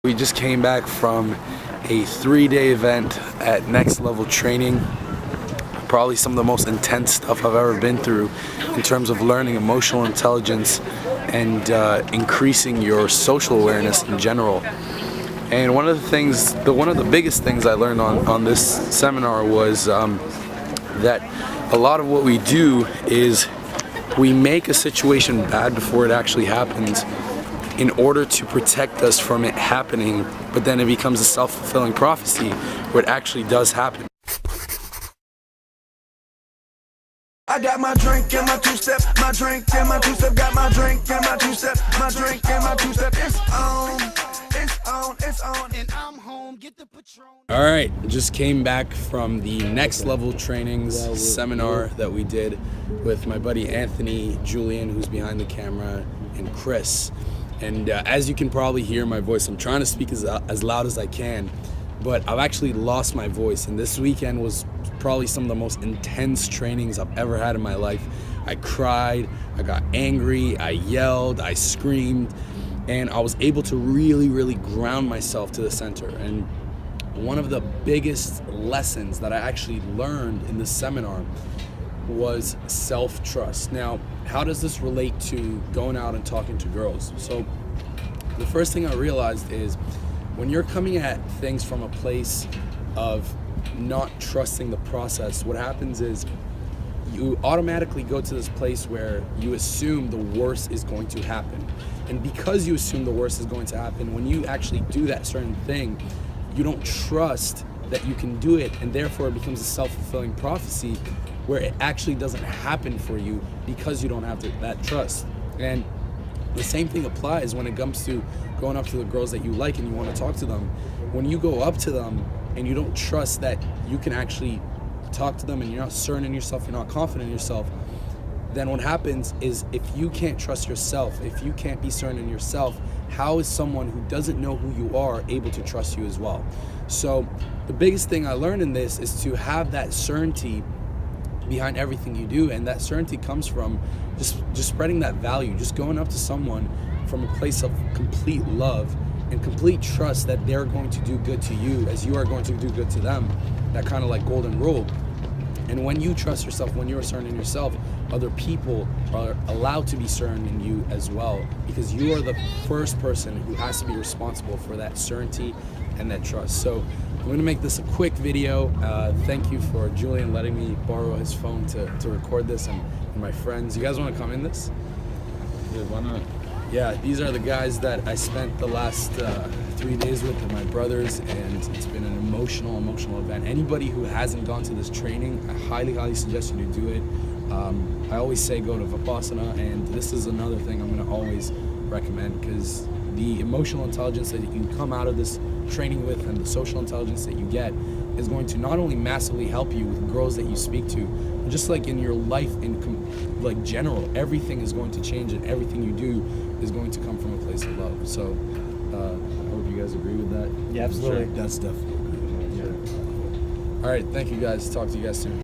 We just came back from a 3-day event at Next Level Training. Probably some of the most intense stuff I've ever been through in terms of learning emotional intelligence and increasing your social awareness in general. And one of the biggest things I learned on this seminar was that a lot of what we do is we make a situation bad before it actually happens in order to protect us from it happening, but then it becomes a self-fulfilling prophecy where it actually does happen. I got my drink and my two-step, my drink and my two-step, got my drink and my two-step, my drink and my two-step. It's on, it's on, it's on, and I'm home. Get the Patron. All right, just came back from the Next Level Trainings seminar that we did with my buddy Anthony, Julian, who's behind the camera, and Chris. And as you can probably hear my voice, I'm trying to speak as loud as I can, but I've actually lost my voice. And this weekend was probably some of the most intense trainings I've ever had in my life. I cried, I got angry, I yelled, I screamed, and I was able to really ground myself to the center. And one of the biggest lessons that I actually learned in this seminar was self-trust. Now, how does this relate to going out and talking to girls? So the first thing I realized is when you're coming at things from a place of not trusting the process, what happens is you automatically go to this place where you assume the worst is going to happen. And because you assume the worst is going to happen, when you actually do that certain thing, you don't trust that you can do it, and therefore it becomes a self-fulfilling prophecy where it actually doesn't happen for you because you don't have that trust. And the same thing applies when it comes to going up to the girls that you like and you want to talk to them. When you go up to them and you don't trust that you can actually talk to them and you're not certain in yourself, you're not confident in yourself, then what happens is if you can't trust yourself, if you can't be certain in yourself, how is someone who doesn't know who you are able to trust you as well? So the biggest thing I learned in this is to have that certainty behind everything you do, and that certainty comes from just spreading that value, just going up to someone from a place of complete love and complete trust that they're going to do good to you as you are going to do good to them, that kind of like golden rule. And when you trust yourself, when you're certain in yourself, other people are allowed to be certain in you as well, because you are the first person who has to be responsible for that certainty and that trust. So I'm going to make this a quick video. Thank you for Julian letting me borrow his phone to record this, and my friends. You guys want to come in this? Yeah, why not? Yeah, these are the guys that I spent the last 3 days with, and my brothers, and it's been an emotional event. Anybody who hasn't gone to this training, I highly suggest you to do it. I always say go to Vipassana, and this is another thing I'm going to always recommend, because the emotional intelligence that you come out of this training with and the social intelligence that you get is going to not only massively help you with girls that you speak to, but just like in your life in like general, everything is going to change, and everything you do is going to come from a place of love. So I hope you guys agree with that. Yeah, absolutely. Sure. That's definitely good. Yeah. All right, thank you guys. Talk to you guys soon.